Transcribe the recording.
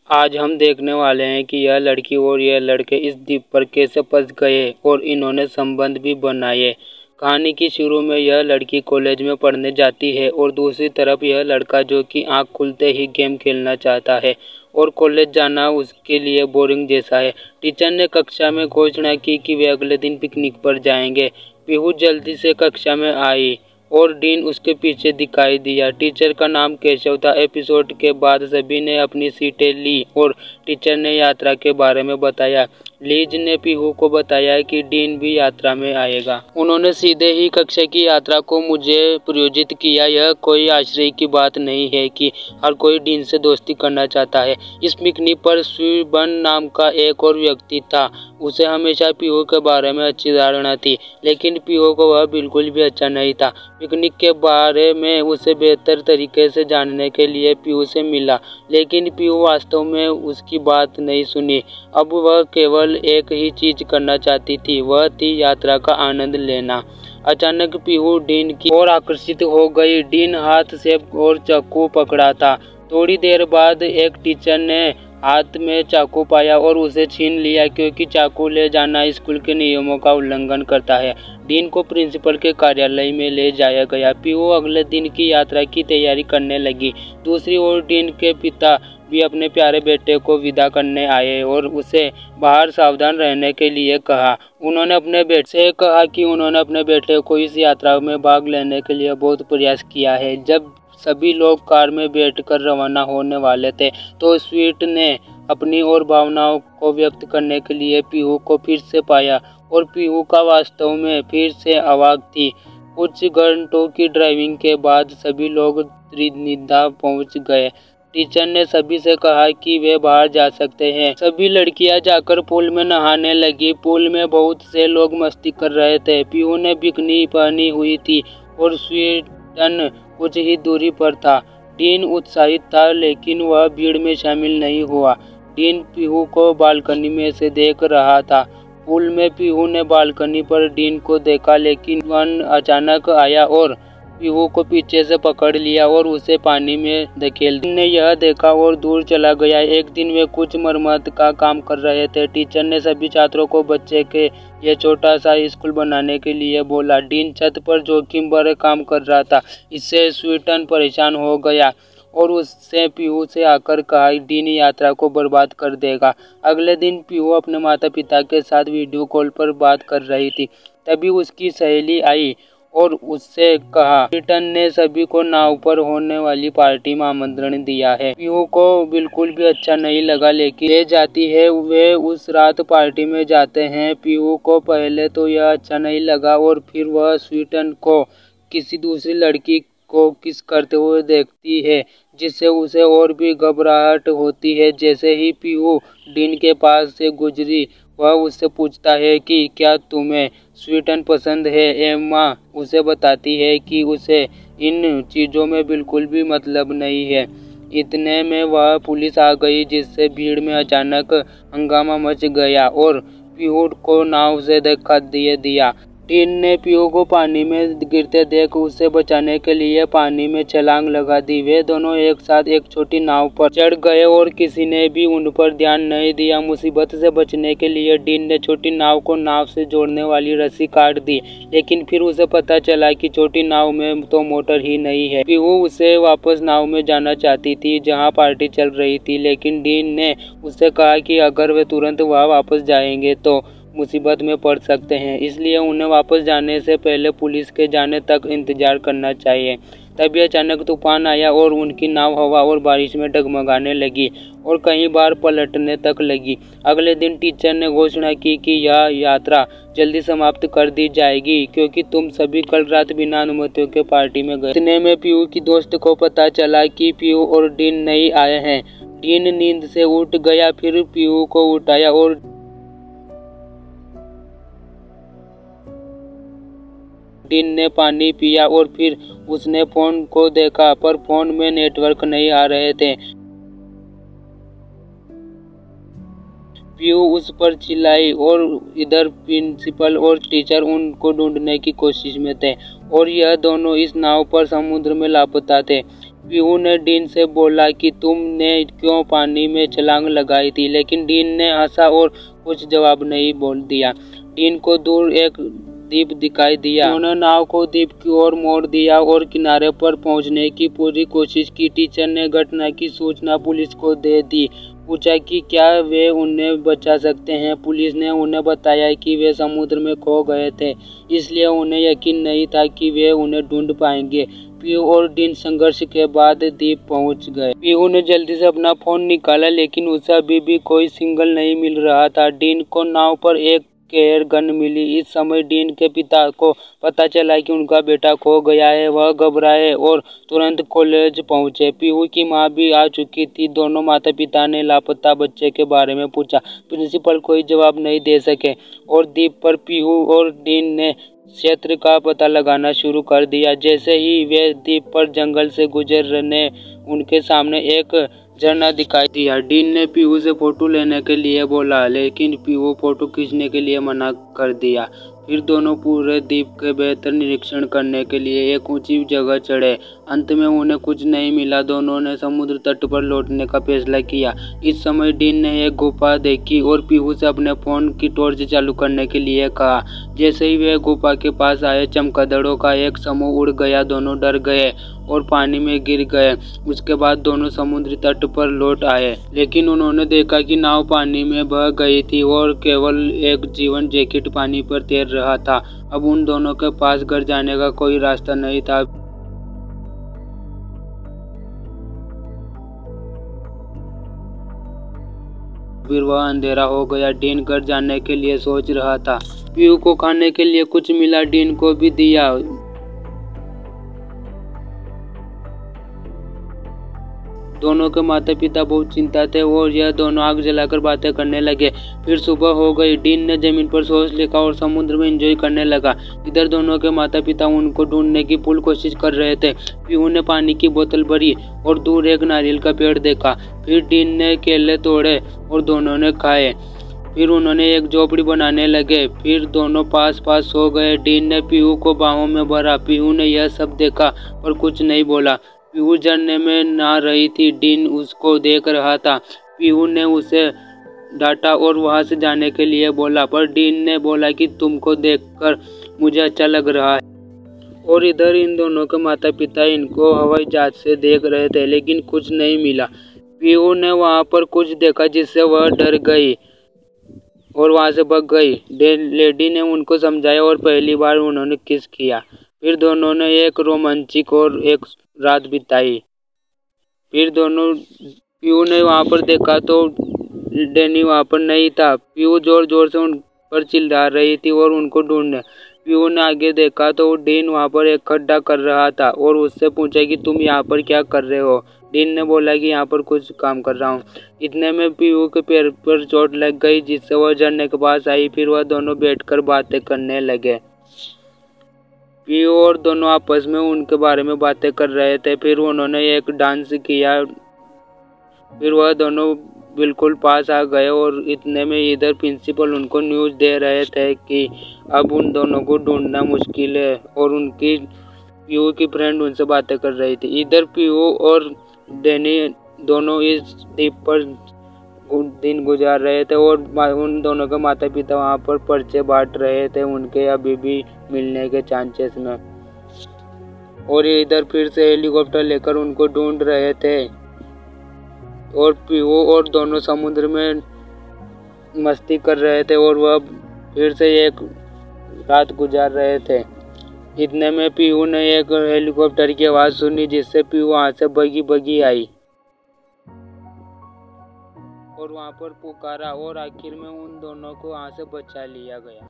आज हम देखने वाले हैं कि यह लड़की और यह लड़के इस द्वीप पर कैसे फंस गए और इन्होंने संबंध भी बनाए। कहानी की शुरू में यह लड़की कॉलेज में पढ़ने जाती है और दूसरी तरफ यह लड़का जो कि आंख खुलते ही गेम खेलना चाहता है और कॉलेज जाना उसके लिए बोरिंग जैसा है। टीचर ने कक्षा में घोषणा की कि वे अगले दिन पिकनिक पर जाएंगे। पीहू जल्दी से कक्षा में आई और डीन उसके पीछे दिखाई दिया। टीचर का नाम केशव था। एपिसोड के बाद सभी ने अपनी सीटें ली और टीचर ने यात्रा के बारे में बताया। लीज ने पीहू को बताया कि डीन भी यात्रा में आएगा। उन्होंने सीधे ही कक्षा की यात्रा को मुझे प्रायोजित किया। यह कोई आश्चर्य की बात नहीं है कि हर कोई डीन से दोस्ती करना चाहता है। इस पिकनिक पर स्वीबन नाम का एक और व्यक्ति था। उसे हमेशा पीहू के बारे में अच्छी धारणा थी, लेकिन पीहू को वह बिल्कुल भी अच्छा नहीं था। पिकनिक के बारे में उसे बेहतर तरीके से जानने के लिए पीहू से मिला, लेकिन पीहू वास्तव में उसकी बात नहीं सुनी। अब वह केवल एक ही चीज करना चाहती थी, वह थी यात्रा का आनंद लेना। अचानक पीहू डीन की ओर आकर्षित हो गई। डीन हाथ से और चाकू पकड़ा था। थोड़ी देर बाद एक टीचर ने हाथ में चाकू पाया और उसे छीन लिया, क्योंकि चाकू ले जाना स्कूल के नियमों का उल्लंघन करता है। डीन को प्रिंसिपल के कार्यालय में ले जाया गया। पीहू अगले दिन की यात्रा की तैयारी करने लगी। दूसरी ओर डीन के पिता भी अपने प्यारे बेटे को विदा करने आए और उसे बाहर सावधान रहने के लिए कहा। उन्होंने अपने बेटे से कहा कि उन्होंने अपने बेटे को इस यात्रा में भाग लेने के लिए बहुत प्रयास किया है। जब सभी लोग कार में बैठकर रवाना होने वाले थे तो स्वीट ने अपनी और भावनाओं को व्यक्त करने के लिए पीहू को फिर से पाया और पीहू का वास्तव में फिर से आवाज़ थी। कुछ घंटों की ड्राइविंग के बाद सभी लोग त्रिनिदा पहुंच गए। टीचर ने सभी से कहा कि वे बाहर जा सकते हैं। सभी लड़कियां जाकर पूल में नहाने लगी। पूल में बहुत से लोग मस्ती कर रहे थे। पीहू ने बिकनी पहनी हुई थी और स्वीटन कुछ ही दूरी पर था। डीन उत्साहित था, लेकिन वह भीड़ में शामिल नहीं हुआ। डीन पीहू को बालकनी में से देख रहा था। पूल में पीहू ने बालकनी पर डीन को देखा, लेकिन वन अचानक आया और पीहू को पीछे से पकड़ लिया और उसे पानी में धकेल दिया। ने यह देखा और दूर चला गया। एक दिन वे कुछ मरम्मत का काम कर रहे थे। टीचर ने सभी छात्रों को बच्चे के लिए छोटा सा स्कूल बनाने के लिए बोला। डीन छत पर जोखिम भरे काम कर रहा था। इससे स्वीटन परेशान हो गया और उससे पीहू से आकर कहा डीन यात्रा को बर्बाद कर देगा। अगले दिन पीहू अपने माता पिता के साथ वीडियो कॉल पर बात कर रही थी। तभी उसकी सहेली आई और उससे कहा स्वीटन ने सभी को नाव पर होने वाली पार्टी में आमंत्रण दिया है। पीहू को बिल्कुल भी अच्छा नहीं लगा, लेकिन ले जाती है। वे उस रात पार्टी में जाते हैं। पीहू को पहले तो यह अच्छा नहीं लगा और फिर वह स्वीटन को किसी दूसरी लड़की को किस करते हुए देखती है, जिससे उसे और भी घबराहट होती है। जैसे ही पीहू डीन के पास से गुजरी, वह उससे पूछता है कि क्या तुम्हें स्वीटन पसंद है। एम्मा उसे बताती है कि उसे इन चीज़ों में बिल्कुल भी मतलब नहीं है। इतने में वह पुलिस आ गई, जिससे भीड़ में अचानक हंगामा मच गया और पीहू को नाव से धक्का दे दिया। डीन ने पीहू को पानी में गिरते देख उसे बचाने के लिए पानी में छलांग लगा दी। वे दोनों एक साथ एक छोटी नाव पर चढ़ गए और किसी ने भी उन पर ध्यान नहीं दिया। मुसीबत से बचने के लिए डीन ने छोटी नाव को नाव से जोड़ने वाली रस्सी काट दी, लेकिन फिर उसे पता चला कि छोटी नाव में तो मोटर ही नहीं है। पीहू उसे वापस नाव में जाना चाहती थी जहाँ पार्टी चल रही थी, लेकिन डीन ने उससे कहा कि अगर वे तुरंत वहाँ वापस जाएंगे तो मुसीबत में पड़ सकते हैं, इसलिए उन्हें वापस जाने से पहले पुलिस के जाने तक इंतजार करना चाहिए। तभी अचानक तूफान आया और उनकी नाव हवा और बारिश में डगमगाने लगी और कई बार पलटने तक लगी। अगले दिन टीचर ने घोषणा की कि यह यात्रा जल्दी समाप्त कर दी जाएगी, क्योंकि तुम सभी कल रात बिना अनुमतियों के पार्टी में गए। इतने में पीहू की दोस्त को पता चला कि पीहू और डीन नहीं आए हैं। डीन नींद से उठ गया, फिर पीहू को उठाया और डीन ने पानी पिया और फिर उसने फोन को देखा, पर फोन में नेटवर्क नहीं आ रहे थे। पीहू उस पर चिल्लाई और इधर प्रिंसिपल और टीचर उनको ढूंढने की कोशिश में थे और यह दोनों इस नाव पर समुद्र में लापता थे। पीहू ने डीन से बोला कि तुमने क्यों पानी में छलांग लगाई थी, लेकिन डीन ने हंसा और कुछ जवाब नहीं बोल दिया। डीन को दूर एक द्वीप दिखाई दिया। उन्होंने नाव को द्वीप की ओर मोड़ दिया और किनारे पर पहुंचने की पूरी कोशिश की। टीचर ने घटना की सूचना पुलिस को दे दी। पूछा कि क्या वे उन्हें बचा सकते हैं। पुलिस ने उन्हें बताया कि वे समुद्र में खो गए थे, इसलिए उन्हें यकीन नहीं था कि वे उन्हें ढूंढ पाएंगे। पीहू और डीन संघर्ष के बाद द्वीप पहुंच गए। पीहू ने जल्दी से अपना फोन निकाला, लेकिन उसे अभी भी कोई सिग्नल नहीं मिल रहा था। डीन को नाव पर एक एयर गन मिली। इस समय डीन के पिता को पता चला कि उनका बेटा खो गया है। वह घबराए और तुरंत कॉलेज पहुंचे। पीहू की मां भी आ चुकी थी। दोनों माता पिता ने लापता बच्चे के बारे में पूछा। प्रिंसिपल कोई जवाब नहीं दे सके और द्वीप पर पीहू और डीन ने क्षेत्र का पता लगाना शुरू कर दिया। जैसे ही वे द्वीप पर जंगल से गुजरने उनके सामने एक झरना दिखाई दिया। डीन ने पीहू से फोटो लेने के लिए बोला, लेकिन पीहू फोटो खींचने के लिए मना कर दिया। फिर दोनों पूरे द्वीप के बेहतर निरीक्षण करने के लिए एक ऊंची जगह चढ़े। अंत में उन्हें कुछ नहीं मिला। दोनों ने समुद्र तट पर लौटने का फैसला किया। इस समय डीन ने एक गुफा देखी और पीहू से अपने फोन की टॉर्च चालू करने के लिए कहा। जैसे ही वे गुफा के पास आए, चमगादड़ों का एक समूह उड़ गया। दोनों डर गए और पानी में गिर गए। उसके बाद दोनों समुद्री तट पर लौट आए, लेकिन उन्होंने देखा कि नाव पानी में बह गई थी और केवल एक जीवन जैकेट पानी पर तैर रहा था। अब उन दोनों के पास घर जाने का कोई रास्ता नहीं था। फिर वह अंधेरा हो गया। डीन घर जाने के लिए सोच रहा था। पीहू को खाने के लिए कुछ मिला, डीन को भी दिया। दोनों के माता पिता बहुत चिंतित थे और यह दोनों आग जलाकर बातें करने लगे। फिर सुबह हो गई। डीन ने जमीन पर सॉस लिखा और समुद्र में एंजॉय करने लगा। इधर दोनों के माता पिता उनको ढूंढने की फुल कोशिश कर रहे थे। पीहू ने पानी की बोतल भरी और दूर एक नारियल का पेड़ देखा। फिर डीन ने केले तोड़े और दोनों ने खाए। फिर उन्होंने एक झोपड़ी बनाने लगे। फिर दोनों पास पास सो गए। डीन ने पीहू को बाहों में भरा। पीहू ने यह सब देखा पर कुछ नहीं बोला। पीहू झरने में नहा रही थी। डीन उसको देख रहा था। पीहू ने उसे डांटा और वहां से जाने के लिए बोला, पर डीन ने बोला कि तुमको देखकर मुझे अच्छा लग रहा है। और इधर इन दोनों के माता पिता इनको हवाई जहाज से देख रहे थे, लेकिन कुछ नहीं मिला। पीहू ने वहां पर कुछ देखा जिससे वह डर गई और वहां से भाग गई। लेडी ने उनको समझाया और पहली बार उन्होंने किस किया। फिर दोनों ने एक रोमांचिक और एक रात बिताई। फिर दोनों पीहू ने वहां पर देखा तो डैनी वहां पर नहीं था। पीहू जोर जोर से उन पर चिल्ला रही थी और उनको ढूंढने। पीहू ने आगे देखा तो डीन वहां पर एक खड्डा कर रहा था और उससे पूछा कि तुम यहाँ पर क्या कर रहे हो। डीन ने बोला कि यहाँ पर कुछ काम कर रहा हूँ। इतने में पीहू के पैर पर चोट लग गई, जिससे वह झरने के पास आई। फिर वह दोनों बैठकर बातें करने लगे। पीहू और दोनों आपस में उनके बारे में बातें कर रहे थे। फिर उन्होंने एक डांस किया। फिर वह दोनों बिल्कुल पास आ गए और इतने में इधर प्रिंसिपल उनको न्यूज़ दे रहे थे कि अब उन दोनों को ढूंढना मुश्किल है और उनकी पीहू की फ्रेंड उनसे बातें कर रही थी। इधर पीहू और डैनी दोनों इस द्वीप पर दिन गुजार रहे थे और उन दोनों के माता पिता वहाँ पर पर्चे बांट रहे थे उनके अभी भी मिलने के चांसेस में। और इधर फिर से हेलीकॉप्टर लेकर उनको ढूंढ रहे थे और पीहू और दोनों समुद्र में मस्ती कर रहे थे और वह फिर से एक रात गुजार रहे थे। इतने में पीहू ने एक हेलीकॉप्टर की आवाज़ सुनी, जिससे पीहू वहाँ से भगी भगी आई और वहाँ पर पुकारा और आखिर में उन दोनों को वहाँ से बचा लिया गया।